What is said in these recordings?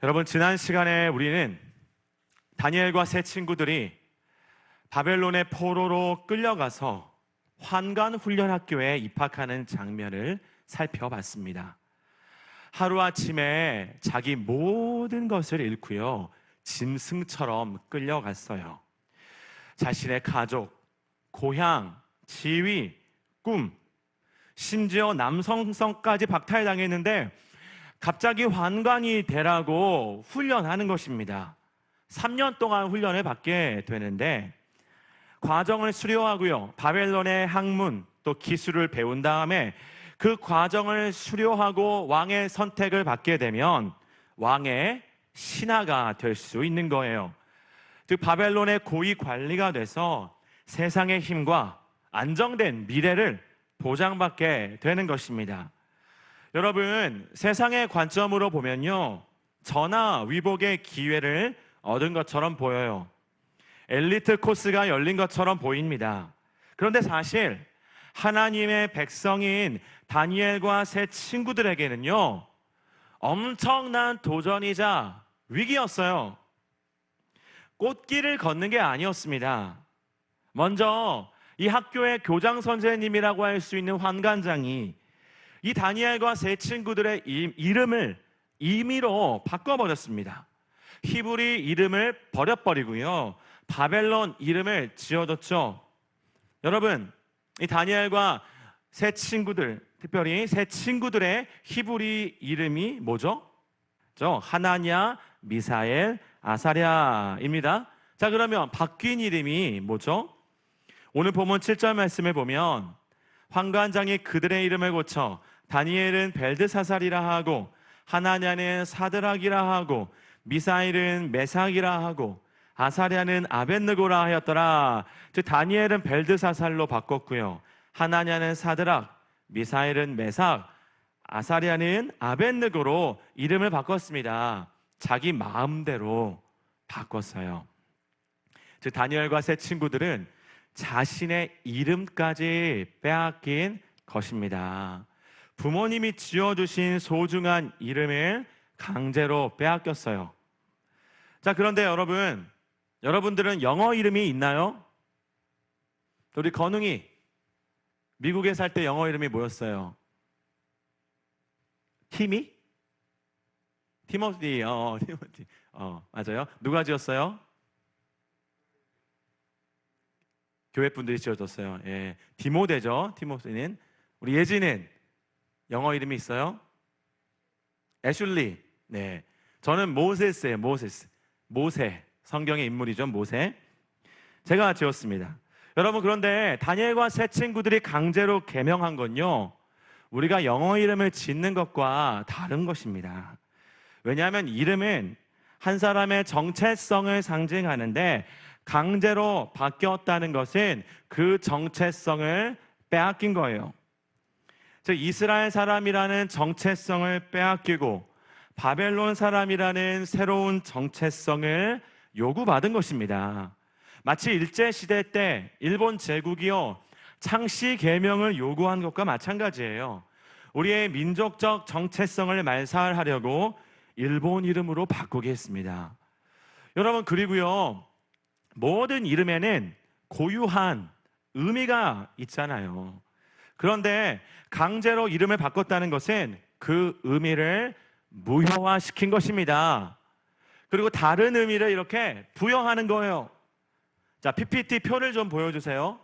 여러분, 지난 시간에 우리는 다니엘과 세 친구들이 바벨론의 포로로 끌려가서 환관훈련학교에 입학하는 장면을 살펴봤습니다. 하루아침에 자기 모든 것을 잃고요, 짐승처럼 끌려갔어요. 자신의 가족, 고향, 지위, 꿈, 심지어 남성성까지 박탈당했는데 갑자기 환관이 되라고 훈련하는 것입니다. 3년 동안 훈련을 받게 되는데 과정을 수료하고요, 바벨론의 학문 또 기술을 배운 다음에 그 과정을 수료하고 왕의 선택을 받게 되면 왕의 신하가 될 수 있는 거예요. 즉 바벨론의 고위 관리가 돼서 세상의 힘과 안정된 미래를 보장받게 되는 것입니다. 여러분, 세상의 관점으로 보면요, 전화 위복의 기회를 얻은 것처럼 보여요. 엘리트 코스가 열린 것처럼 보입니다. 그런데 사실 하나님의 백성인 다니엘과 세 친구들에게는요, 엄청난 도전이자 위기였어요. 꽃길을 걷는 게 아니었습니다. 먼저 이 학교의 교장 선생님이라고 할 수 있는 환관장이 이 다니엘과 세 친구들의 이름을 임의로 바꿔버렸습니다. 히브리 이름을 버려버리고요, 바벨론 이름을 지어줬죠. 여러분, 이 다니엘과 세 친구들, 특별히 세 친구들의 히브리 이름이 뭐죠? 하나냐, 미사엘, 아사랴입니다. 자, 그러면 바뀐 이름이 뭐죠? 오늘 본문 7절 말씀을 보면 환관장이 그들의 이름을 고쳐 다니엘은 벨드사살이라 하고 하나냐는 사드락이라 하고 미사엘은 메삭이라 하고 아사랴는 아벳느고라 하였더라. 즉 다니엘은 벨드사살로 바꿨고요, 하나냐는 사드락, 미사엘은 메삭, 아사랴는 아벳느고로 이름을 바꿨습니다. 자기 마음대로 바꿨어요. 즉 다니엘과 세 친구들은 자신의 이름까지 빼앗긴 것입니다. 부모님이 지어주신 소중한 이름을 강제로 빼앗겼어요. 자, 그런데 여러분들은 영어 이름이 있나요? 우리 건웅이 미국에 살 때 영어 이름이 뭐였어요? 티미? 티모티. 티모티. 맞아요. 누가 지었어요? 교회 분들이 지어줬어요. 예, 디모데죠. 티모티는. 우리 예지는 영어 이름이 있어요? 애슐리. 네, 저는 모세스예요. 모세. 성경의 인물이죠. 모세. 제가 지었습니다. 여러분, 그런데 다니엘과 세 친구들이 강제로 개명한 건요, 우리가 영어 이름을 짓는 것과 다른 것입니다. 왜냐하면 이름은 한 사람의 정체성을 상징하는데 강제로 바뀌었다는 것은 그 정체성을 빼앗긴 거예요. 즉 이스라엘 사람이라는 정체성을 빼앗기고 바벨론 사람이라는 새로운 정체성을 요구받은 것입니다. 마치 일제시대 때 일본 제국이요, 창씨 계명을 요구한 것과 마찬가지예요. 우리의 민족적 정체성을 말살하려고 일본 이름으로 바꾸게 했습니다. 여러분, 그리고요, 모든 이름에는 고유한 의미가 있잖아요. 그런데 강제로 이름을 바꿨다는 것은 그 의미를 무효화시킨 것입니다. 그리고 다른 의미를 이렇게 부여하는 거예요. 자, PPT 표를 좀 보여주세요.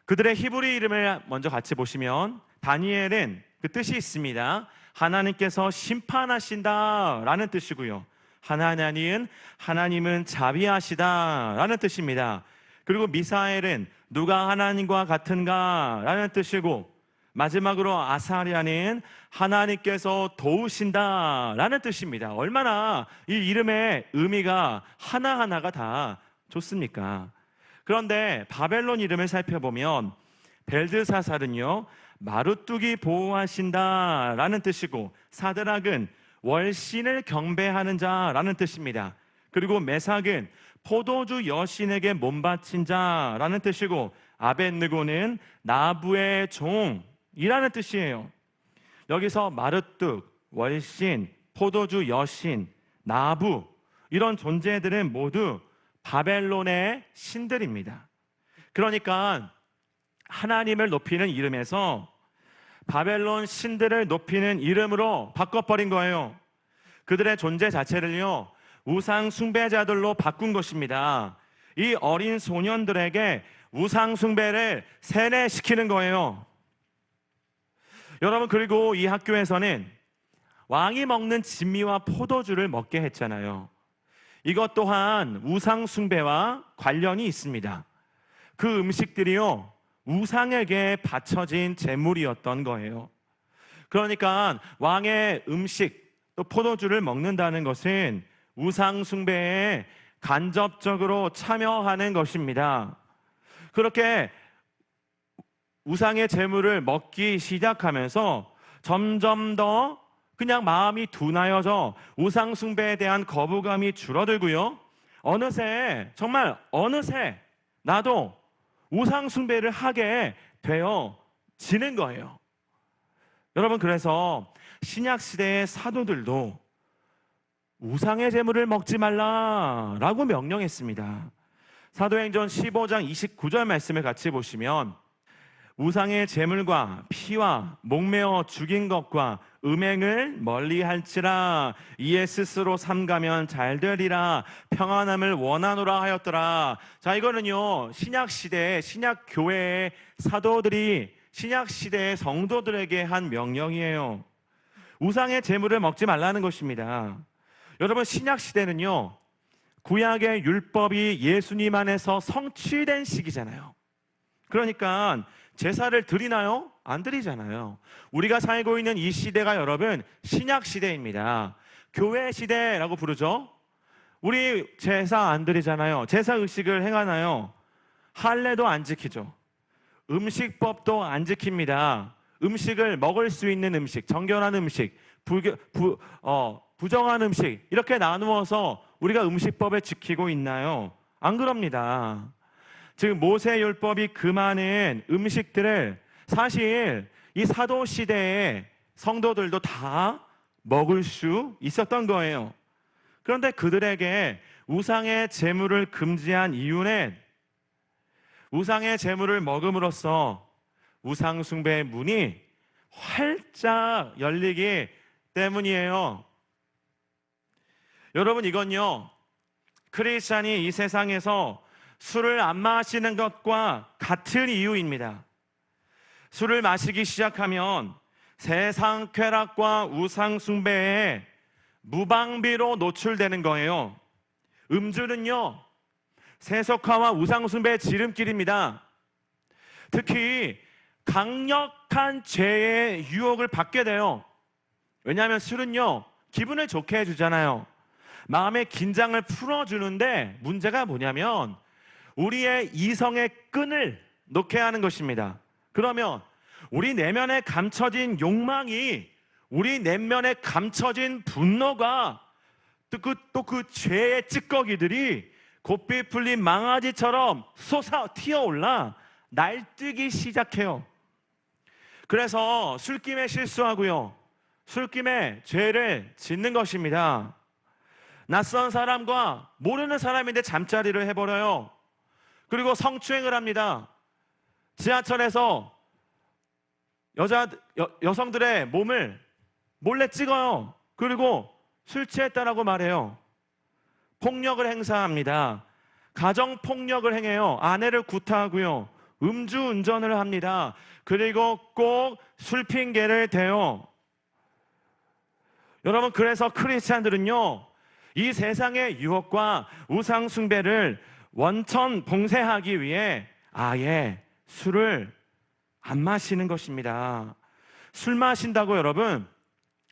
그들의 히브리 이름을 먼저 같이 보시면 다니엘은 그 뜻이 있습니다. 하나님께서 심판하신다 라는 뜻이고요, 하나님은 자비하시다 라는 뜻입니다. 그리고 미사엘은 누가 하나님과 같은가 라는 뜻이고, 마지막으로 아사랴는 하나님께서 도우신다 라는 뜻입니다. 얼마나 이 이름의 의미가 하나하나가 다 좋습니까? 그런데 바벨론 이름을 살펴보면 벨드사살은요, 마루뚝이 보호하신다 라는 뜻이고, 사드락은 월신을 경배하는 자라는 뜻입니다. 그리고 메삭은 포도주 여신에게 몸바친 자라는 뜻이고, 아벳느고는 나부의 종이라는 뜻이에요. 여기서 마르뚝, 월신, 포도주 여신, 나부 이런 존재들은 모두 바벨론의 신들입니다. 그러니까 하나님을 높이는 이름에서 바벨론 신들을 높이는 이름으로 바꿔버린 거예요. 그들의 존재 자체를요, 우상 숭배자들로 바꾼 것입니다. 이 어린 소년들에게 우상 숭배를 세뇌시키는 거예요. 여러분, 그리고 이 학교에서는 왕이 먹는 진미와 포도주를 먹게 했잖아요. 이것 또한 우상 숭배와 관련이 있습니다. 그 음식들이요, 우상에게 바쳐진 제물이었던 거예요. 그러니까 왕의 음식 또 포도주를 먹는다는 것은 우상 숭배에 간접적으로 참여하는 것입니다. 그렇게 우상의 제물을 먹기 시작하면서 점점 더 그냥 마음이 둔하여져 우상 숭배에 대한 거부감이 줄어들고요. 정말 어느새 나도 우상 숭배를 하게 되어지는 거예요. 여러분, 그래서 신약 시대의 사도들도 우상의 제물을 먹지 말라라고 명령했습니다. 사도행전 15장 29절 말씀을 같이 보시면, 우상의 제물과 피와 목매어 죽인 것과 음행을 멀리할지라, 이에 스스로 삼가면 잘되리라, 평안함을 원하노라 하였더라. 자, 이거는요, 신약 시대 신약 교회의 사도들이 신약 시대의 성도들에게 한 명령이에요. 우상의 제물을 먹지 말라는 것입니다. 여러분, 신약 시대는요, 구약의 율법이 예수님 안에서 성취된 시기잖아요. 그러니까 제사를 드리나요? 안 드리잖아요. 우리가 살고 있는 이 시대가 여러분 신약 시대입니다. 교회 시대라고 부르죠. 우리 제사 안 드리잖아요. 제사 의식을 행하나요? 할례도 안 지키죠. 음식법도 안 지킵니다. 음식을 먹을 수 있는 음식, 정결한 음식, 부정한 음식, 이렇게 나누어서 우리가 음식법을 지키고 있나요? 안 그럽니다. 즉 모세율법이 금하는 음식들을 사실 이 사도 시대의 성도들도 다 먹을 수 있었던 거예요. 그런데 그들에게 우상의 제물을 금지한 이유는 우상의 제물을 먹음으로써 우상 숭배의 문이 활짝 열리기 때문이에요. 여러분, 이건요, 크리스찬이 이 세상에서 술을 안 마시는 것과 같은 이유입니다. 술을 마시기 시작하면 세상 쾌락과 우상 숭배에 무방비로 노출되는 거예요. 음주는요, 세속화와 우상 숭배의 지름길입니다. 특히 강력한 죄의 유혹을 받게 돼요. 왜냐하면 술은요, 기분을 좋게 해주잖아요. 마음의 긴장을 풀어주는데, 문제가 뭐냐면 우리의 이성의 끈을 놓게 하는 것입니다. 그러면 우리 내면에 감춰진 욕망이, 우리 내면에 감춰진 분노가 또 그 죄의 찌꺼기들이 곱비 풀린 망아지처럼 튀어올라 날뛰기 시작해요. 그래서 술김에 실수하고요, 술김에 죄를 짓는 것입니다. 낯선 사람과 모르는 사람인데 잠자리를 해버려요. 그리고 성추행을 합니다. 지하철에서 여성들의 몸을 몰래 찍어요. 그리고 술 취했다라고 말해요. 폭력을 행사합니다. 가정폭력을 행해요. 아내를 구타하고요, 음주운전을 합니다. 그리고 꼭 술 핑계를 대요. 여러분, 그래서 크리스찬들은요, 이 세상의 유혹과 우상 숭배를 원천 봉쇄하기 위해 아예 술을 안 마시는 것입니다. 술 마신다고 여러분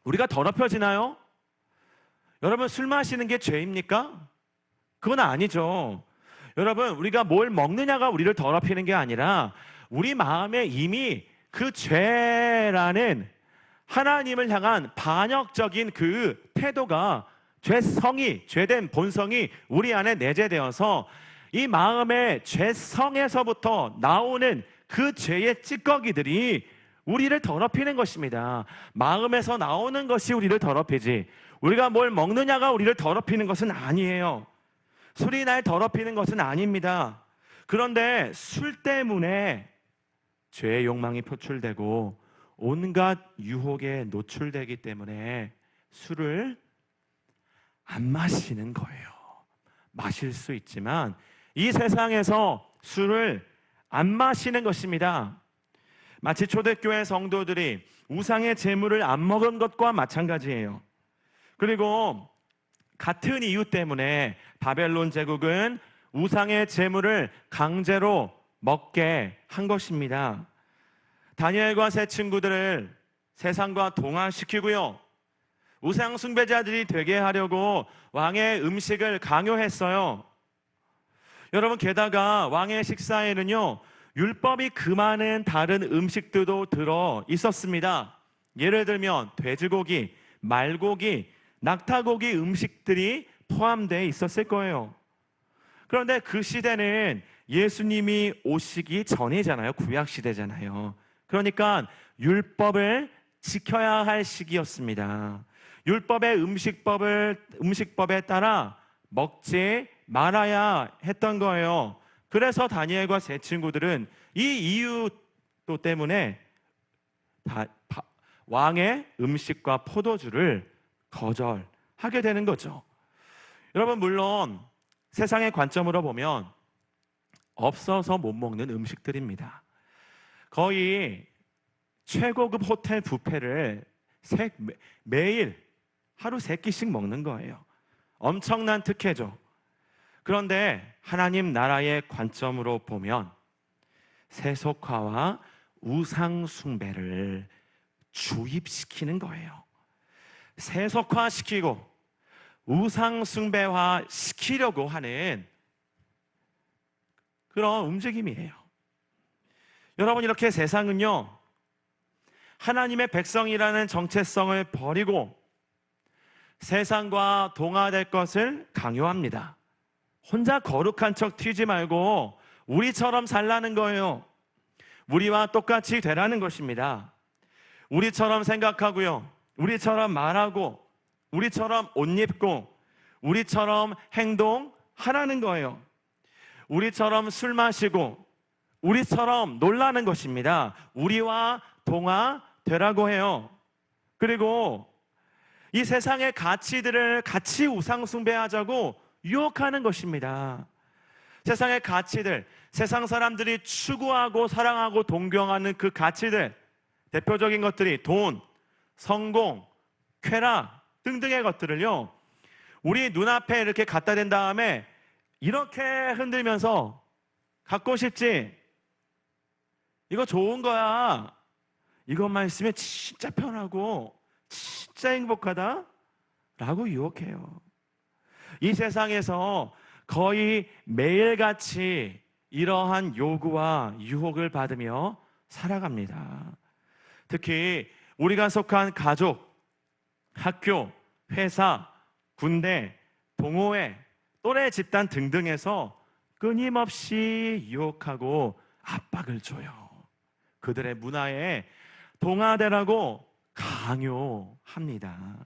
우리가 더럽혀지나요? 여러분, 술 마시는 게 죄입니까? 그건 아니죠. 여러분, 우리가 뭘 먹느냐가 우리를 더럽히는 게 아니라 우리 마음에 이미 그 죄라는 하나님을 향한 반역적인 그 태도가, 죄된 본성이 우리 안에 내재되어서 이 마음의 죄성에서부터 나오는 그 죄의 찌꺼기들이 우리를 더럽히는 것입니다. 마음에서 나오는 것이 우리를 더럽히지, 우리가 뭘 먹느냐가 우리를 더럽히는 것은 아니에요. 술이 날 더럽히는 것은 아닙니다. 그런데 술 때문에 죄의 욕망이 표출되고 온갖 유혹에 노출되기 때문에 술을 안 마시는 거예요. 마실 수 있지만 이 세상에서 술을 안 마시는 것입니다. 마치 초대교회 성도들이 우상의 제물을 안 먹은 것과 마찬가지예요. 그리고 같은 이유 때문에 바벨론 제국은 우상의 제물을 강제로 먹게 한 것입니다. 다니엘과 세 친구들을 세상과 동화시키고요, 우상 숭배자들이 되게 하려고 왕의 음식을 강요했어요. 여러분, 게다가 왕의 식사에는요, 율법이 금하는 다른 음식들도 들어 있었습니다. 예를 들면 돼지고기, 말고기, 낙타고기 음식들이 포함되어 있었을 거예요. 그런데 그 시대는 예수님이 오시기 전이잖아요. 구약 시대잖아요. 그러니까 율법을 지켜야 할 시기였습니다. 율법의 음식법에 따라 먹지 말아야 했던 거예요. 그래서 다니엘과 세 친구들은 이 이유 또 때문에 왕의 음식과 포도주를 거절하게 되는 거죠. 여러분, 물론 세상의 관점으로 보면 없어서 못 먹는 음식들입니다. 거의 최고급 호텔 뷔페를 매일 하루 3끼씩 먹는 거예요. 엄청난 특혜죠. 그런데 하나님 나라의 관점으로 보면 세속화와 우상 숭배를 주입시키는 거예요. 세속화시키고 우상 숭배화 시키려고 하는 그런 움직임이에요. 여러분, 이렇게 세상은요, 하나님의 백성이라는 정체성을 버리고 세상과 동화될 것을 강요합니다. 혼자 거룩한 척 튀지 말고 우리처럼 살라는 거예요. 우리와 똑같이 되라는 것입니다. 우리처럼 생각하고요, 우리처럼 말하고, 우리처럼 옷 입고, 우리처럼 행동하라는 거예요. 우리처럼 술 마시고, 우리처럼 놀라는 것입니다. 우리와 동화되라고 해요. 그리고 이 세상의 가치들을 같이 우상 숭배하자고 유혹하는 것입니다. 세상의 가치들, 세상 사람들이 추구하고 사랑하고 동경하는 그 가치들, 대표적인 것들이 돈, 성공, 쾌락 등등의 것들을요, 우리 눈앞에 이렇게 갖다 댄 다음에 이렇게 흔들면서 갖고 싶지? 이거 좋은 거야. 이것만 있으면 진짜 편하고 진짜 행복하다 라고 유혹해요. 이 세상에서 거의 매일같이 이러한 요구와 유혹을 받으며 살아갑니다. 특히 우리가 속한 가족, 학교, 회사, 군대, 동호회, 또래 집단 등등에서 끊임없이 유혹하고 압박을 줘요. 그들의 문화에 동화되라고 강요합니다.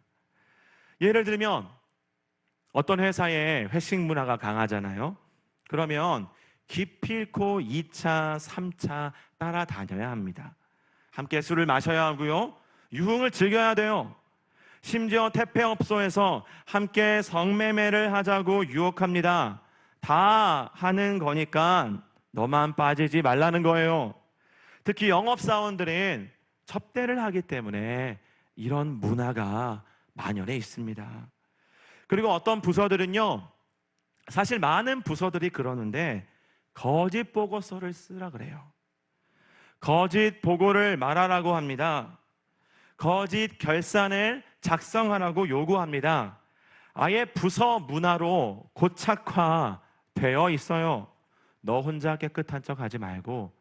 예를 들면 어떤 회사에 회식 문화가 강하잖아요. 그러면 기필코 2차, 3차 따라다녀야 합니다. 함께 술을 마셔야 하고요, 유흥을 즐겨야 돼요. 심지어 택배업소에서 함께 성매매를 하자고 유혹합니다. 다 하는 거니까 너만 빠지지 말라는 거예요. 특히 영업사원들은 접대를 하기 때문에 이런 문화가 만연해 있습니다. 그리고 어떤 부서들은요, 사실 많은 부서들이 그러는데 거짓 보고서를 쓰라 그래요. 거짓 보고를 말하라고 합니다. 거짓 결산을 작성하라고 요구합니다. 아예 부서 문화로 고착화되어 있어요. 너 혼자 깨끗한 척 하지 말고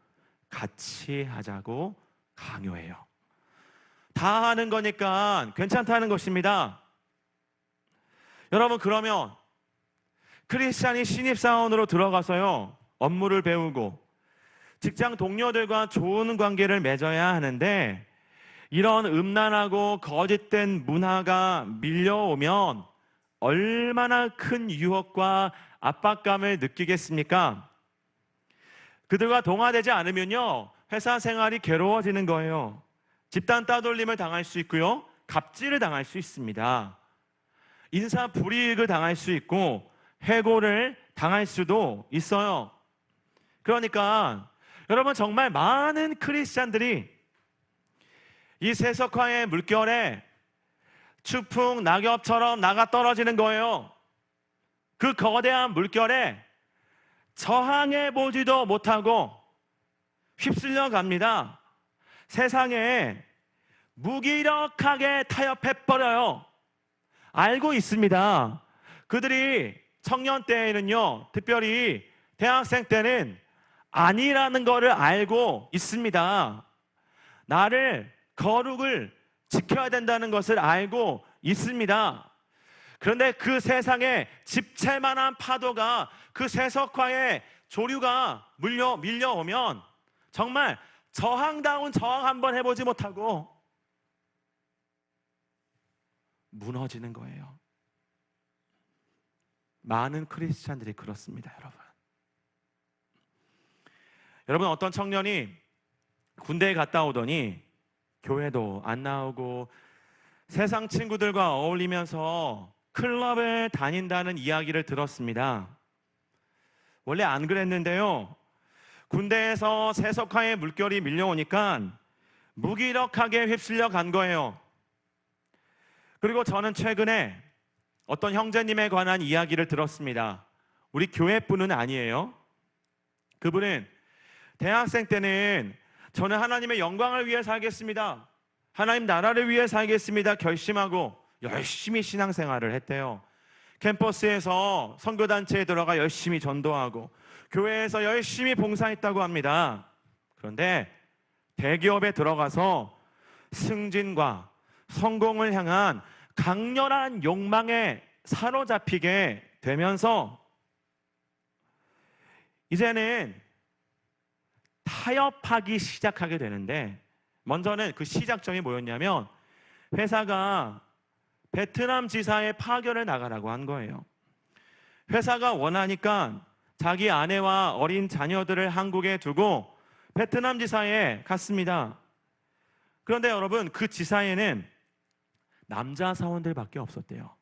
같이 하자고 강요해요. 다 하는 거니까 괜찮다는 것입니다. 여러분, 그러면 크리스찬이 신입사원으로 들어가서요, 업무를 배우고 직장 동료들과 좋은 관계를 맺어야 하는데 이런 음란하고 거짓된 문화가 밀려오면 얼마나 큰 유혹과 압박감을 느끼겠습니까? 그들과 동화되지 않으면요, 회사 생활이 괴로워지는 거예요. 집단 따돌림을 당할 수 있고요, 갑질을 당할 수 있습니다. 인사 불이익을 당할 수 있고 해고를 당할 수도 있어요. 그러니까 여러분, 정말 많은 크리스찬들이 이 세속화의 물결에 추풍 낙엽처럼 나가 떨어지는 거예요. 그 거대한 물결에 저항해 보지도 못하고 휩쓸려 갑니다. 세상에 무기력하게 타협해 버려요. 알고 있습니다. 그들이 청년 때에는요, 특별히 대학생 때는 아니라는 것을 알고 있습니다. 나를 거룩을 지켜야 된다는 것을 알고 있습니다. 그런데 그 세상에 집채만한 파도가, 그 세속화의 조류가 밀려오면 정말 저항다운 저항 한번 해보지 못하고 무너지는 거예요. 많은 크리스찬들이 그렇습니다, 여러분. 여러분, 어떤 청년이 군대에 갔다 오더니 교회도 안 나오고 세상 친구들과 어울리면서 클럽에 다닌다는 이야기를 들었습니다. 원래 안 그랬는데요, 군대에서 세속화의 물결이 밀려오니까 무기력하게 휩쓸려 간 거예요. 그리고 저는 최근에 어떤 형제님에 관한 이야기를 들었습니다. 우리 교회뿐은 아니에요. 그분은 대학생 때는 저는 하나님의 영광을 위해 살겠습니다, 하나님 나라를 위해 살겠습니다 결심하고 열심히 신앙생활을 했대요. 캠퍼스에서 선교단체에 들어가 열심히 전도하고 교회에서 열심히 봉사했다고 합니다. 그런데 대기업에 들어가서 승진과 성공을 향한 강렬한 욕망에 사로잡히게 되면서 이제는 타협하기 시작하게 되는데, 먼저는 그 시작점이 뭐였냐면 회사가 베트남 지사에 파견을 나가라고 한 거예요. 회사가 원하니까 자기 아내와 어린 자녀들을 한국에 두고 베트남 지사에 갔습니다. 그런데 여러분, 그 지사에는 남자 사원들밖에 없었대요.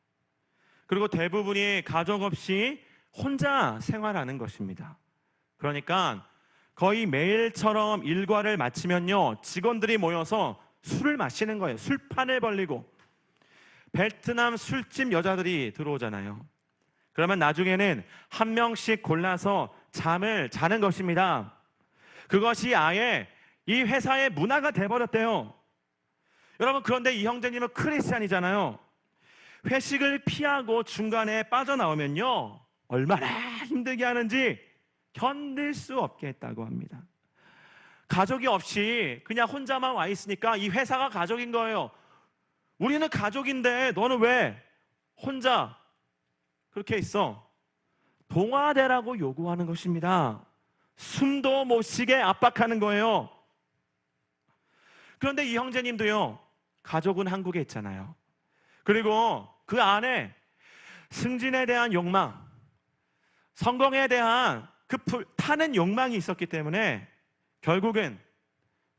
그리고 대부분이 가족 없이 혼자 생활하는 것입니다. 그러니까 거의 매일처럼 일과를 마치면요, 직원들이 모여서 술을 마시는 거예요. 술판을 벌리고. 베트남 술집 여자들이 들어오잖아요. 그러면 나중에는 한 명씩 골라서 잠을 자는 것입니다. 그것이 아예 이 회사의 문화가 돼버렸대요. 여러분, 그런데 이 형제님은 크리스찬이잖아요. 회식을 피하고 중간에 빠져나오면요, 얼마나 힘들게 하는지 견딜 수 없게 했다고 합니다. 가족이 없이 그냥 혼자만 와 있으니까 이 회사가 가족인 거예요. 우리는 가족인데 너는 왜 혼자 그렇게 있어? 동화되라고 요구하는 것입니다. 숨도 못 쉬게 압박하는 거예요. 그런데 이 형제님도요, 가족은 한국에 있잖아요. 그리고 그 안에 승진에 대한 욕망, 성공에 대한 그 타는 욕망이 있었기 때문에 결국은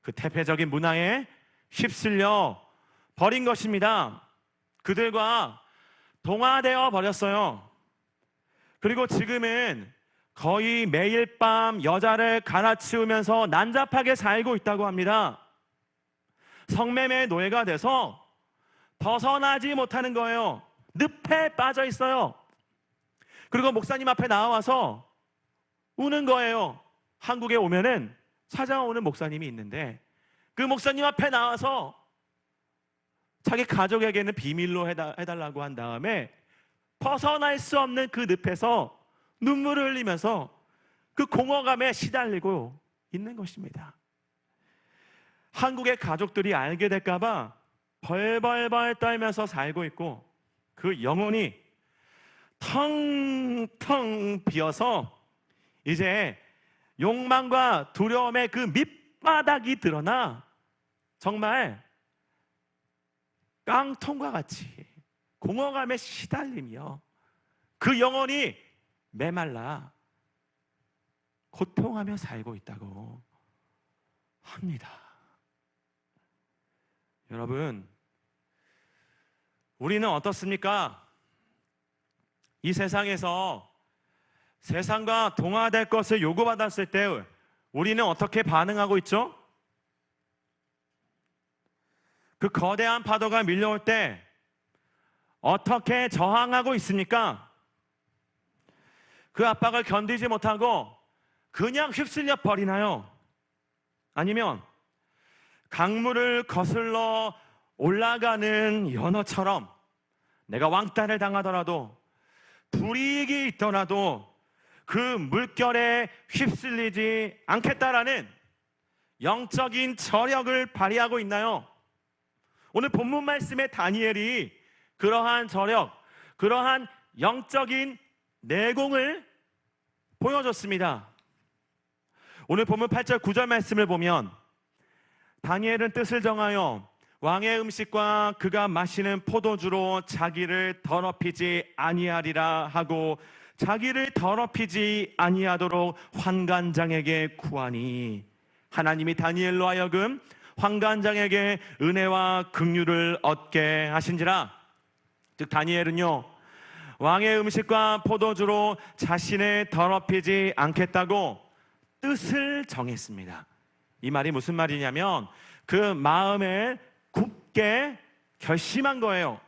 그 태폐적인 문화에 휩쓸려 버린 것입니다. 그들과 동화되어 버렸어요. 그리고 지금은 거의 매일 밤 여자를 갈아치우면서 난잡하게 살고 있다고 합니다. 성매매의 노예가 돼서 벗어나지 못하는 거예요. 늪에 빠져 있어요. 그리고 목사님 앞에 나와서 우는 거예요. 한국에 오면은 찾아오는 목사님이 있는데 그 목사님 앞에 나와서 자기 가족에게는 비밀로 해달라고 한 다음에 벗어날 수 없는 그 늪에서 눈물을 흘리면서 그 공허감에 시달리고 있는 것입니다. 한국의 가족들이 알게 될까봐 벌벌벌 떨면서 살고 있고 그 영혼이 텅텅 비어서 이제 욕망과 두려움의 그 밑바닥이 드러나 정말 깡통과 같이 공허감에 시달리며 그 영혼이 메말라 고통하며 살고 있다고 합니다. 여러분, 우리는 어떻습니까? 이 세상에서 세상과 동화될 것을 요구받았을 때 우리는 어떻게 반응하고 있죠? 그 거대한 파도가 밀려올 때 어떻게 저항하고 있습니까? 그 압박을 견디지 못하고 그냥 휩쓸려 버리나요? 아니면 강물을 거슬러 올라가는 연어처럼 내가 왕따를 당하더라도 불이익이 있더라도 그 물결에 휩쓸리지 않겠다라는 영적인 저력을 발휘하고 있나요? 오늘 본문 말씀의 다니엘이 그러한 저력, 그러한 영적인 내공을 보여줬습니다. 오늘 본문 8절 9절 말씀을 보면 다니엘은 뜻을 정하여 왕의 음식과 그가 마시는 포도주로 자기를 더럽히지 아니하리라 하고 자기를 더럽히지 아니하도록 환관장에게 구하니 하나님이 다니엘로 하여금 환관장에게 은혜와 긍휼을 얻게 하신지라. 즉 다니엘은요, 왕의 음식과 포도주로 자신을 더럽히지 않겠다고 뜻을 정했습니다. 이 말이 무슨 말이냐면 그 마음에 굳게 결심한 거예요.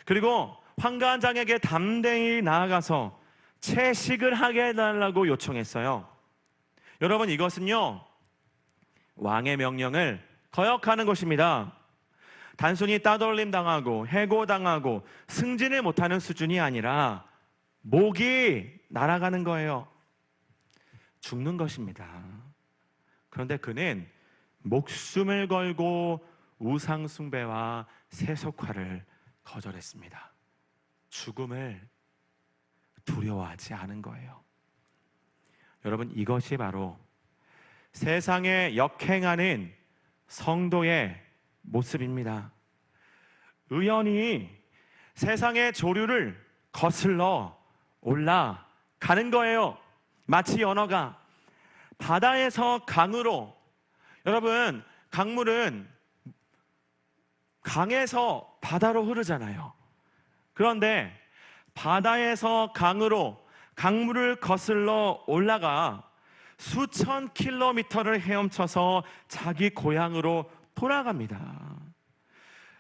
그리고 환관장에게 담대히 나아가서 채식을 하게 해달라고 요청했어요. 여러분, 이것은요 왕의 명령을 거역하는 것입니다. 단순히 따돌림 당하고 해고당하고 승진을 못하는 수준이 아니라 목이 날아가는 거예요. 죽는 것입니다. 그런데 그는 목숨을 걸고 우상 숭배와 세속화를 거절했습니다. 죽음을 두려워하지 않은 거예요. 여러분, 이것이 바로 세상에 역행하는 성도의 모습입니다. 의연히 세상의 조류를 거슬러 올라가는 거예요. 마치 연어가 바다에서 강으로, 여러분 강물은 강에서 바다로 흐르잖아요. 그런데 바다에서 강으로 강물을 거슬러 올라가 수천 킬로미터를 헤엄쳐서 자기 고향으로 돌아갑니다.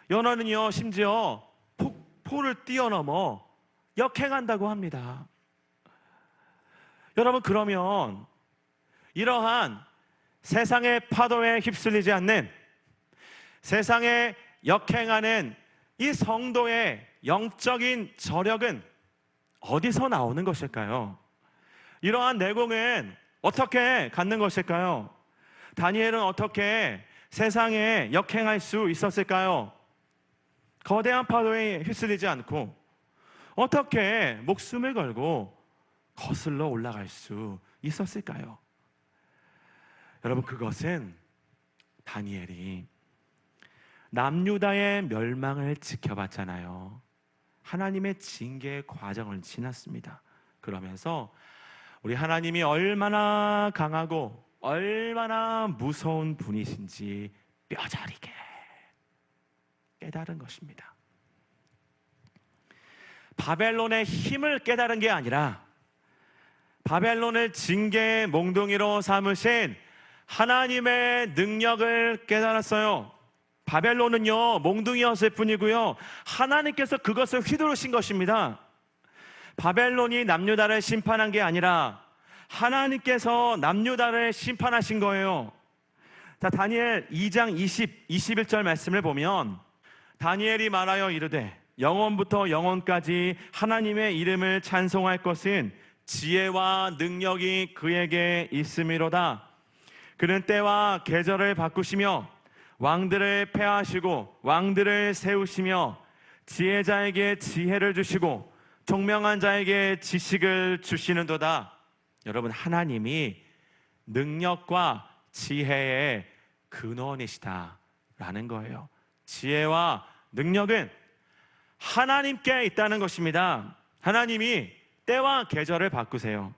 연어는요 심지어 폭포를 뛰어넘어 역행한다고 합니다. 여러분, 그러면 이러한 세상의 파도에 휩쓸리지 않는, 세상에 역행하는 이 성도의 영적인 저력은 어디서 나오는 것일까요? 이러한 내공은 어떻게 갖는 것일까요? 다니엘은 어떻게 세상에 역행할 수 있었을까요? 거대한 파도에 휩쓸리지 않고 어떻게 목숨을 걸고 거슬러 올라갈 수 있었을까요? 여러분, 그것은 다니엘이 남유다의 멸망을 지켜봤잖아요. 하나님의 징계의 과정을 지났습니다. 그러면서 우리 하나님이 얼마나 강하고 얼마나 무서운 분이신지 뼈저리게 깨달은 것입니다. 바벨론의 힘을 깨달은 게 아니라 바벨론을 징계의 몽둥이로 삼으신 하나님의 능력을 깨달았어요. 바벨론은요 몽둥이였을 뿐이고요, 하나님께서 그것을 휘두르신 것입니다. 바벨론이 남유다를 심판한 게 아니라 하나님께서 남유다를 심판하신 거예요. 자, 다니엘 2장 21절 말씀을 보면 다니엘이 말하여 이르되 영원부터 영원까지 하나님의 이름을 찬송할 것은 지혜와 능력이 그에게 있음이로다. 그는 때와 계절을 바꾸시며 왕들을 폐하시고 왕들을 세우시며 지혜자에게 지혜를 주시고 총명한 자에게 지식을 주시는도다. 여러분, 하나님이 능력과 지혜의 근원이시다라는 거예요. 지혜와 능력은 하나님께 있다는 것입니다. 하나님이 때와 계절을 바꾸세요.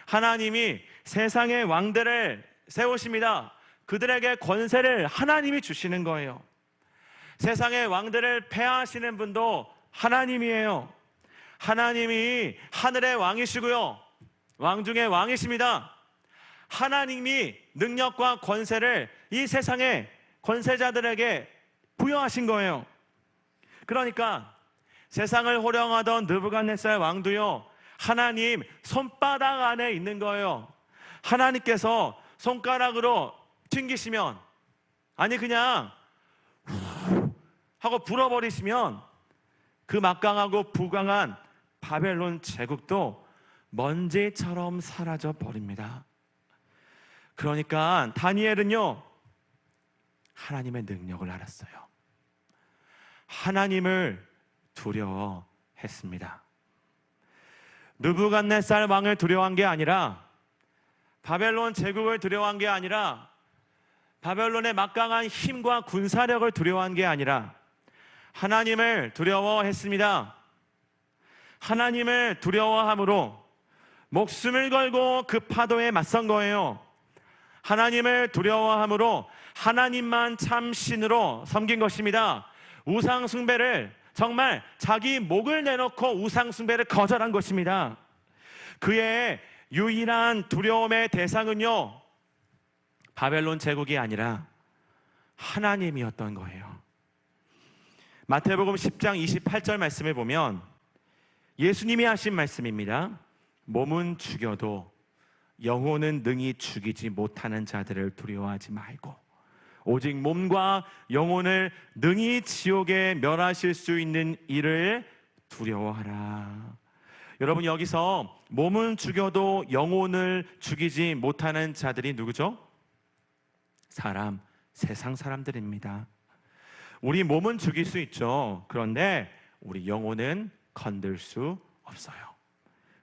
하나님이 세상의 왕들을 세우십니다. 그들에게 권세를 하나님이 주시는 거예요. 세상의 왕들을 폐하시는 분도 하나님이에요. 하나님이 하늘의 왕이시고요, 왕 중에 왕이십니다. 하나님이 능력과 권세를 이 세상의 권세자들에게 부여하신 거예요. 그러니까 세상을 호령하던 느부갓네살 왕도요, 하나님 손바닥 안에 있는 거예요. 하나님께서 손가락으로 튕기시면, 아니 그냥 하고 불어버리시면 그 막강하고 부강한 바벨론 제국도 먼지처럼 사라져 버립니다. 그러니까 다니엘은요, 하나님의 능력을 알았어요. 하나님을 두려워했습니다. 느부갓네살 왕을 두려워한 게 아니라, 바벨론 제국을 두려워한 게 아니라, 바벨론의 막강한 힘과 군사력을 두려워한 게 아니라 하나님을 두려워했습니다. 하나님을 두려워함으로 목숨을 걸고 그 파도에 맞선 거예요. 하나님을 두려워함으로 하나님만 참 신으로 섬긴 것입니다. 우상 숭배를, 정말 자기 목을 내놓고 우상 숭배를 거절한 것입니다. 그의 유일한 두려움의 대상은요, 바벨론 제국이 아니라 하나님이었던 거예요. 마태복음 10장 28절 말씀을 보면 예수님이 하신 말씀입니다. 몸은 죽여도 영혼은 능히 죽이지 못하는 자들을 두려워하지 말고 오직 몸과 영혼을 능히 지옥에 멸하실 수 있는 이를 두려워하라. 여러분, 여기서 몸은 죽여도 영혼을 죽이지 못하는 자들이 누구죠? 세상 사람들입니다. 우리 몸은 죽일 수 있죠. 그런데 우리 영혼은 건들 수 없어요.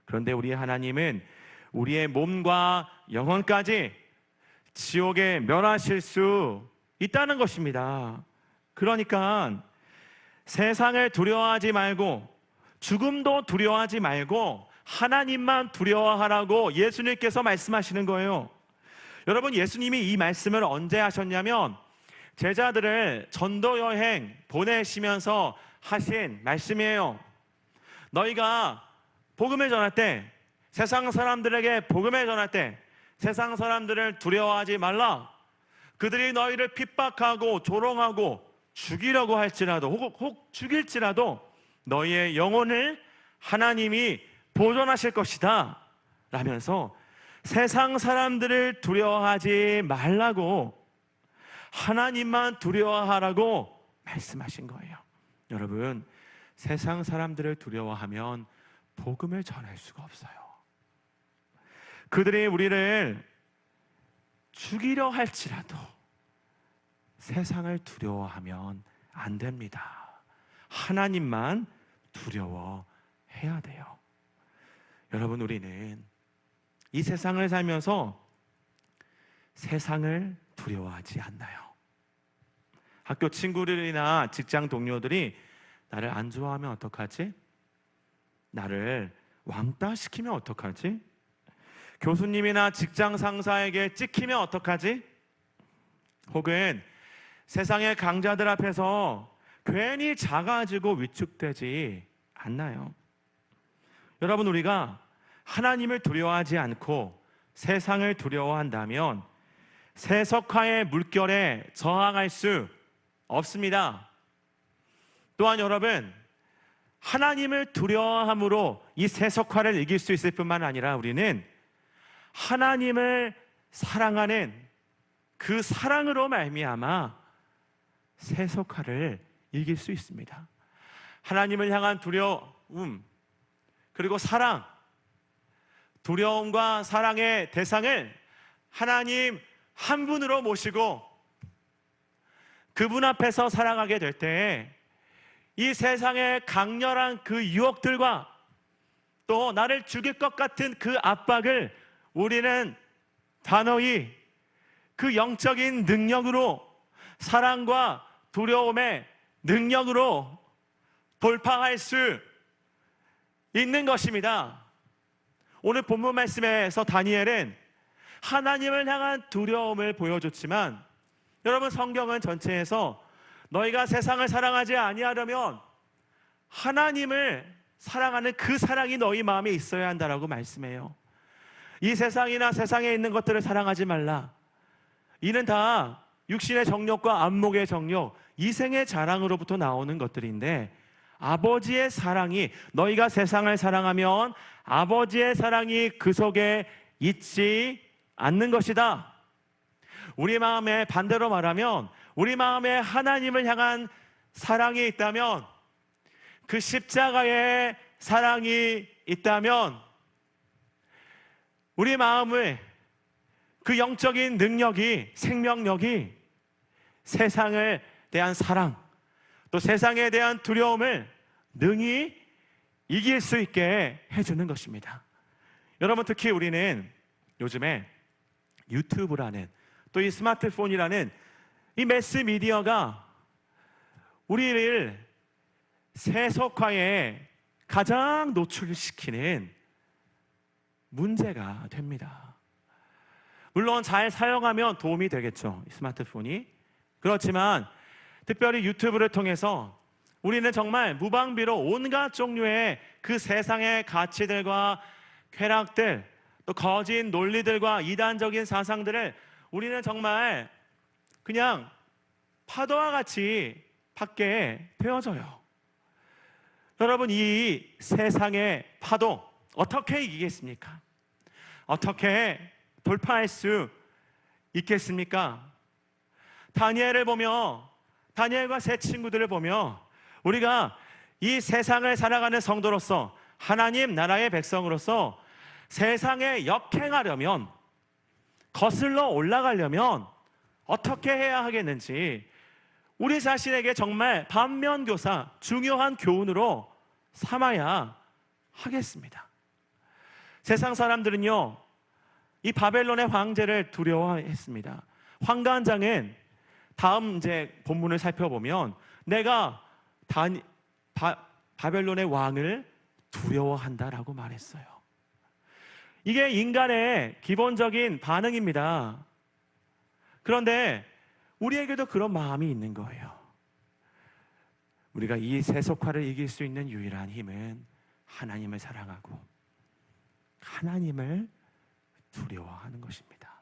그런데 우리 하나님은 우리의 몸과 영혼까지 지옥에 멸하실 수 있다는 것입니다. 그러니까 세상을 두려워하지 말고 죽음도 두려워하지 말고 하나님만 두려워하라고 예수님께서 말씀하시는 거예요. 여러분, 예수님이 이 말씀을 언제 하셨냐면 제자들을 전도 여행 보내시면서 하신 말씀이에요. 너희가 복음을 전할 때, 세상 사람들에게 복음을 전할 때 세상 사람들을 두려워하지 말라. 그들이 너희를 핍박하고 조롱하고 죽이려고 할지라도 혹 죽일지라도 너희의 영혼을 하나님이 보존하실 것이다 라면서 세상 사람들을 두려워하지 말라고, 하나님만 두려워하라고 말씀하신 거예요. 여러분, 세상 사람들을 두려워하면 복음을 전할 수가 없어요. 그들이 우리를 죽이려 할지라도 세상을 두려워하면 안 됩니다. 하나님만 두려워해야 돼요. 여러분, 우리는 이 세상을 살면서 세상을 두려워하지 않나요? 학교 친구들이나 직장 동료들이 나를 안 좋아하면 어떡하지? 나를 왕따 시키면 어떡하지? 교수님이나 직장 상사에게 찍히면 어떡하지? 혹은 세상의 강자들 앞에서 괜히 작아지고 위축되지 않나요? 여러분, 우리가 하나님을 두려워하지 않고 세상을 두려워한다면 세속화의 물결에 저항할 수 없습니다. 또한 여러분, 하나님을 두려워함으로 이 세속화를 이길 수 있을 뿐만 아니라 우리는 하나님을 사랑하는 그 사랑으로 말미암아 세속화를 이길 수 있습니다. 하나님을 향한 두려움, 그리고 사랑, 두려움과 사랑의 대상을 하나님 한 분으로 모시고 그분 앞에서 살아가게 될 때 이 세상의 강렬한 그 유혹들과 또 나를 죽일 것 같은 그 압박을 우리는 단호히 그 영적인 능력으로, 사랑과 두려움의 능력으로 돌파할 수 있는 것입니다. 오늘 본문 말씀에서 다니엘은 하나님을 향한 두려움을 보여줬지만, 여러분, 성경은 전체에서 너희가 세상을 사랑하지 아니하려면 하나님을 사랑하는 그 사랑이 너희 마음에 있어야 한다라고 말씀해요. 이 세상이나 세상에 있는 것들을 사랑하지 말라. 이는 다 육신의 정욕과 안목의 정욕, 이생의 자랑으로부터 나오는 것들인데, 아버지의 사랑이, 너희가 세상을 사랑하면 아버지의 사랑이 그 속에 있지 않는 것이다. 우리 마음에, 반대로 말하면 우리 마음에 하나님을 향한 사랑이 있다면, 그 십자가의 사랑이 있다면, 우리 마음을, 그 영적인 능력이, 생명력이 세상에 대한 사랑, 또 세상에 대한 두려움을 능히 이길 수 있게 해주는 것입니다. 여러분, 특히 우리는 요즘에 유튜브라는, 또 이 스마트폰이라는 이 매스미디어가 우리를 세속화에 가장 노출시키는 문제가 됩니다. 물론 잘 사용하면 도움이 되겠죠, 스마트폰이. 그렇지만 특별히 유튜브를 통해서 우리는 정말 무방비로 온갖 종류의 그 세상의 가치들과 쾌락들, 또 거짓 논리들과 이단적인 사상들을 우리는 정말 그냥 파도와 같이 받게 되어져요. 여러분, 이 세상의 파도 어떻게 이기겠습니까? 어떻게 돌파할 수 있겠습니까? 다니엘을 보며, 다니엘과 세 친구들을 보며 우리가 이 세상을 살아가는 성도로서, 하나님 나라의 백성으로서 세상에 역행하려면, 거슬러 올라가려면 어떻게 해야 하겠는지 우리 자신에게 정말 반면교사, 중요한 교훈으로 삼아야 하겠습니다. 세상 사람들은요, 이 바벨론의 황제를 두려워했습니다. 환관장은 다음 이제 본문을 살펴보면 내가 바벨론의 왕을 두려워한다라고 말했어요. 이게 인간의 기본적인 반응입니다. 그런데 우리에게도 그런 마음이 있는 거예요. 우리가 이 세속화를 이길 수 있는 유일한 힘은 하나님을 사랑하고 하나님을 두려워하는 것입니다.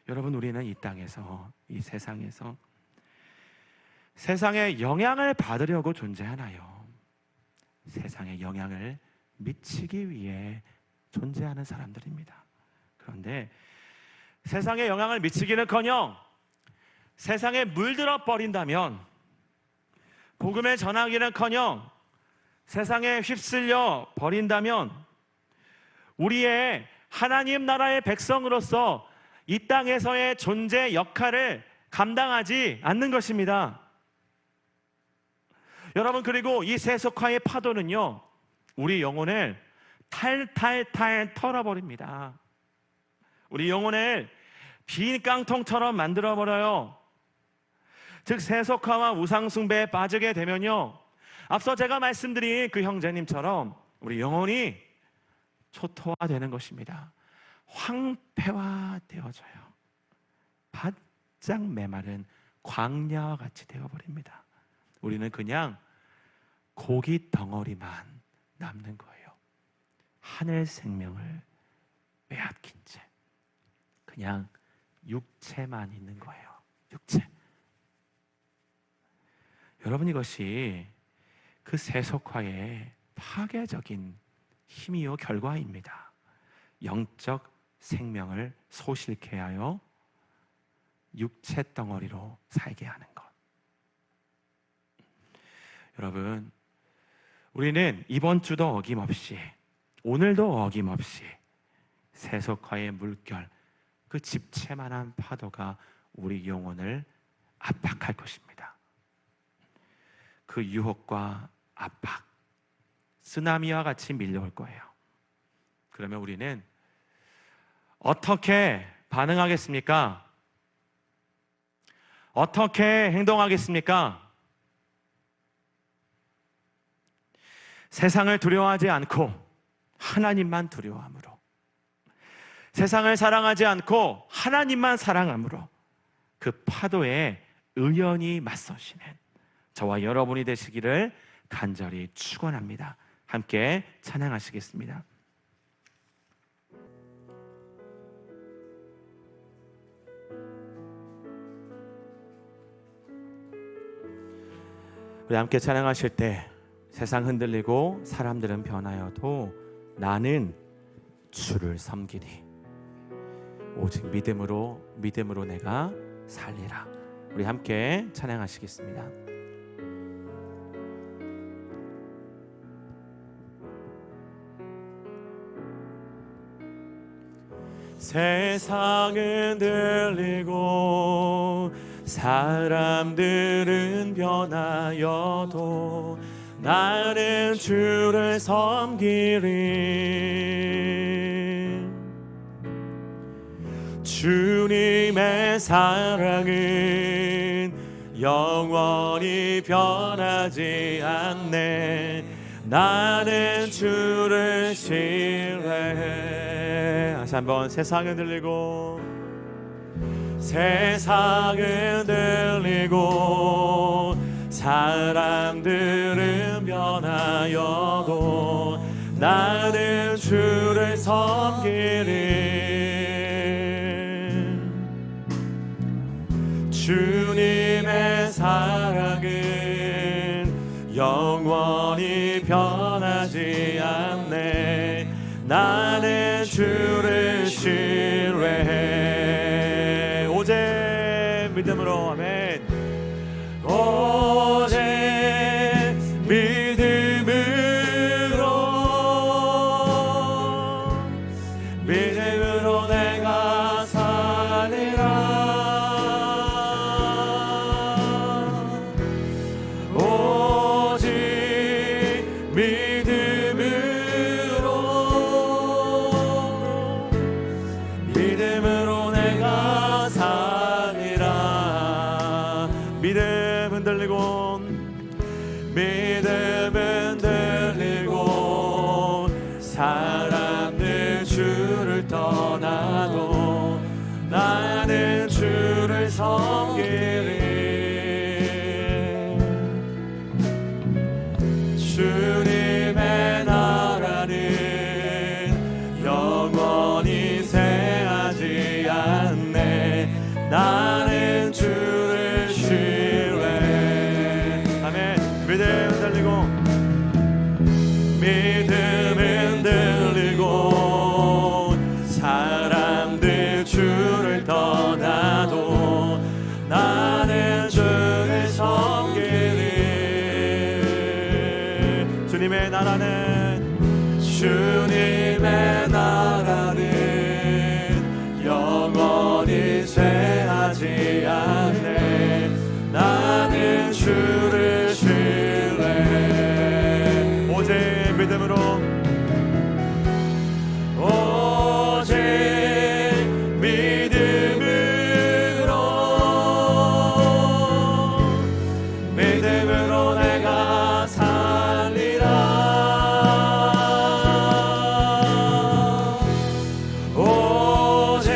여러분, 우리는 이 땅에서, 이 세상에서 세상에 영향을 받으려고 존재하나요? 세상에 영향을 미치기 위해 존재하는 사람들입니다. 그런데 세상에 영향을 미치기는커녕 세상에 물들어 버린다면, 복음을 전하기는커녕 세상에 휩쓸려 버린다면, 우리의 하나님 나라의 백성으로서 이 땅에서의 존재 역할을 감당하지 않는 것입니다. 여러분, 그리고 이 세속화의 파도는요, 우리 영혼을 탈탈탈 털어버립니다. 우리 영혼을 빈 깡통처럼 만들어버려요. 즉, 세속화와 우상숭배에 빠지게 되면요, 앞서 제가 말씀드린 그 형제님처럼 우리 영혼이 초토화되는 것입니다. 황폐화되어져요. 바짝 메마른 광야와 같이 되어버립니다. 우리는 그냥 고기 덩어리만 남는 거예요. 하늘 생명을 빼앗긴 채 그냥 육체만 있는 거예요. 육체. 여러분, 이것이 그 세속화의 파괴적인 힘이요 결과입니다. 영적 생명을 소실케 하여 육체 덩어리로 살게 하는 것. 여러분, 우리는 이번 주도 어김없이, 오늘도 어김없이 세속화의 물결, 그 집채만한 파도가 우리 영혼을 압박할 것입니다. 그 유혹과 압박, 쓰나미와 같이 밀려올 거예요. 그러면 우리는 어떻게 반응하겠습니까? 어떻게 행동하겠습니까? 세상을 두려워하지 않고 하나님만 두려워함으로, 세상을 사랑하지 않고 하나님만 사랑함으로 그 파도에 의연히 맞서시는 저와 여러분이 되시기를 간절히 축원합니다. 함께 찬양하시겠습니다. 우리 함께 찬양하실 때 세상 흔들리고 사람들은 변하여도 나는 주를 섬기리. 오직 믿음으로 내가 살리라. 우리 함께 찬양하시겠습니다. 세상은 들리고 사람들은 변하여도 나는 주를 섬기리. 주님의 사랑은 영원히 변하지 않네. 나는 주를 신뢰해. 다시 한번. 세상은 들리고 사람들은 변하여도 나는 주를 섬기리. 주님의 사랑은 영원히 변하지 않네. 나는 주를 신뢰해. 오직 믿음으로. 아멘. 오직 믿음으로 내가 살리라. 오직 믿음으로 내가 살리라. 믿음은 들리고 사람들 주를 떠나도 나는 주를 섬기리. 주님의 나라는 영원히 쇠하지 않네. 나는 주를 신뢰해. 아멘. 믿음은 들리고 사람들 주를 떠나도 나는 주를 섬기리. 주님의 나라는 영원히 쇠하지 않네. 나는 주를 신뢰해. 오직 믿음으로 내가 살리라. 오직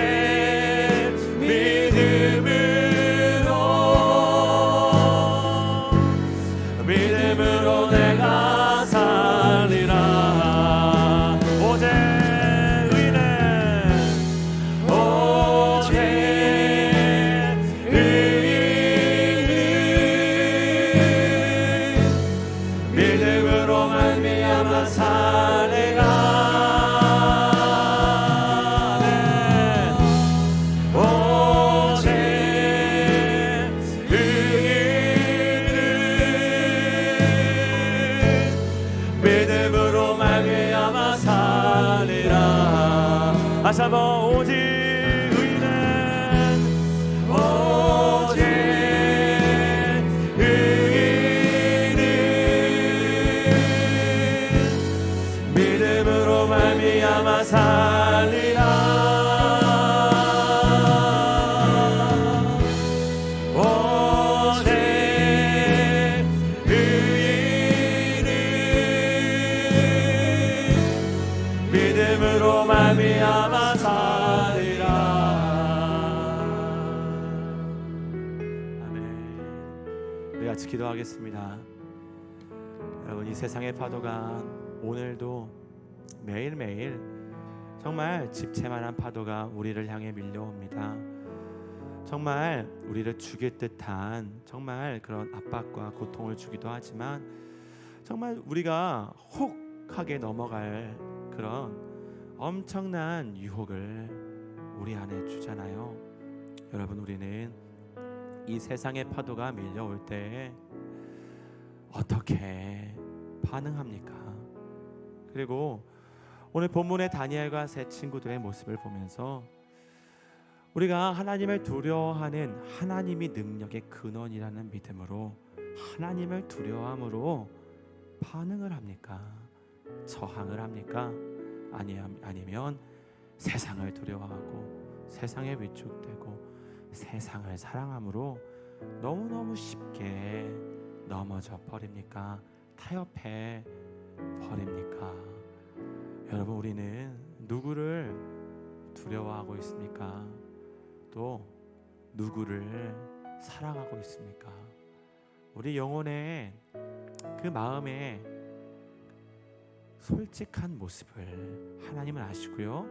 믿음으로 내가 살리라. 오직 믿음으로 말미암아 살리라. 오직 믿음으로 말미암아 살리라. 다시 한번. 오직 우리 같이 기도하겠습니다. 여러분, 이 세상의 파도가 오늘도 매일매일 정말 집채만한 파도가 우리를 향해 밀려옵니다. 정말 우리를 죽일 듯한 정말 그런 압박과 고통을 주기도 하지만 정말 우리가 혹하게 넘어갈 그런 엄청난 유혹을 우리 안에 주잖아요. 여러분, 우리는 이 세상의 파도가 밀려올 때 어떻게 반응합니까? 그리고 오늘 본문의 다니엘과 세 친구들의 모습을 보면서 우리가 하나님을 두려워하는 하나님이 능력의 근원이라는 믿음으로 하나님을 두려워함으로 반응을 합니까? 저항을 합니까? 아니면 세상을 두려워하고 세상에 위축되고 세상을 사랑함으로 너무너무 쉽게 넘어져 버립니까? 타협해 버립니까? 여러분, 우리는 누구를 두려워하고 있습니까? 또 누구를 사랑하고 있습니까? 우리 영혼의 그 마음의 솔직한 모습을 하나님은 아시고요,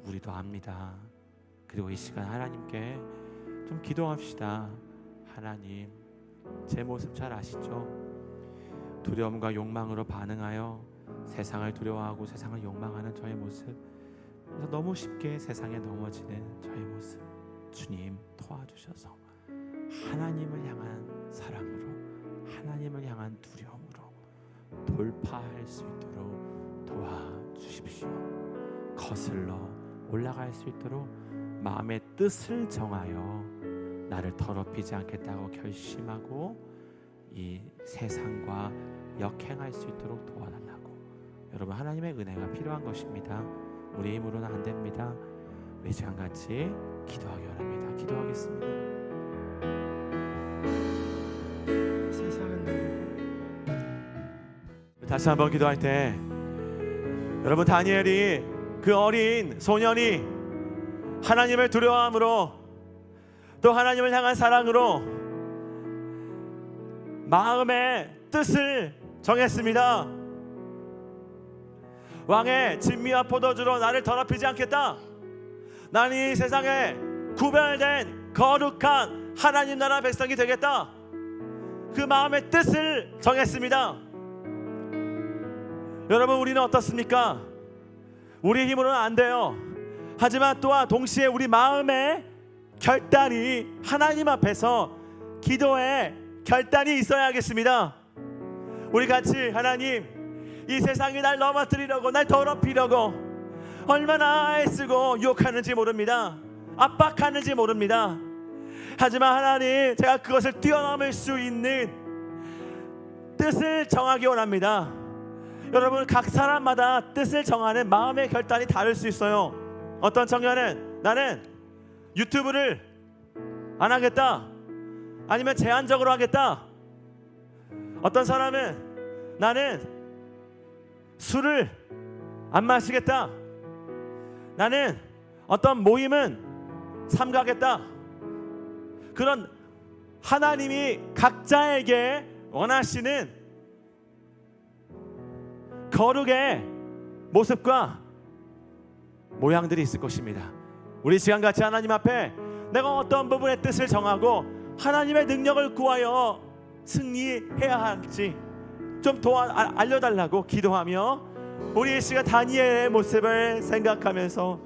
우리도 압니다. 그리고 이 시간 하나님께 좀 기도합시다. 하나님, 제 모습 잘 아시죠? 두려움과 욕망으로 반응하여 세상을 두려워하고 세상을 욕망하는 저의 모습, 그래서 너무 쉽게 세상에 넘어지는 저의 모습, 주님 도와주셔서 하나님을 향한 사랑으로, 하나님을 향한 두려움으로 돌파할 수 있도록 도와주십시오. 거슬러 올라갈 수 있도록 마음의 뜻을 정하여 나를 더럽히지 않겠다고 결심하고 이 세상과 역행할 수 있도록 도와달라고. 여러분, 하나님의 은혜가 필요한 것입니다. 우리 힘으로는 안 됩니다. 우리 시간 같이 기도하기 원합니다. 기도하겠습니다. 다시 한번 기도할 때 여러분, 다니엘이 그 어린 소년이 하나님을 두려워함으로 또 하나님을 향한 사랑으로 마음의 뜻을 정했습니다. 왕의 진미와 포도주로 나를 더럽히지 않겠다. 나는 이 세상에 구별된 거룩한 하나님 나라 백성이 되겠다. 그 마음의 뜻을 정했습니다. 여러분, 우리는 어떻습니까? 우리 힘으로는 안 돼요. 하지만 또한 동시에 우리 마음의 결단이 하나님 앞에서 기도의 결단이 있어야겠습니다. 우리 같이 하나님, 이 세상이 날 넘어뜨리려고, 날 더럽히려고 얼마나 애쓰고 유혹하는지 모릅니다. 압박하는지 모릅니다. 하지만 하나님, 제가 그것을 뛰어넘을 수 있는 뜻을 정하기 원합니다. 여러분, 각 사람마다 뜻을 정하는 마음의 결단이 다를 수 있어요. 어떤 청년은 나는 유튜브를 안 하겠다, 아니면 제한적으로 하겠다. 어떤 사람은 나는 술을 안 마시겠다, 나는 어떤 모임은 삼가겠다. 그런 하나님이 각자에게 원하시는 거룩의 모습과 모양들이 있을 것입니다. 우리 시간같이 하나님 앞에 내가 어떤 부분의 뜻을 정하고 하나님의 능력을 구하여 승리해야 할지 좀 알려달라고 기도하며, 우리 이 시간 다니엘의 모습을 생각하면서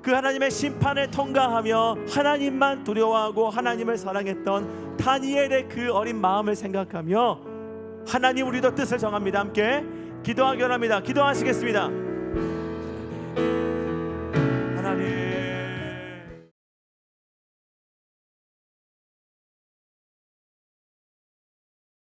그 하나님의 심판을 통과하며 하나님만 두려워하고 하나님을 사랑했던 다니엘의 그 어린 마음을 생각하며 하나님, 우리도 뜻을 정합니다. 함께 기도하기 원합니다. 기도하시겠습니다.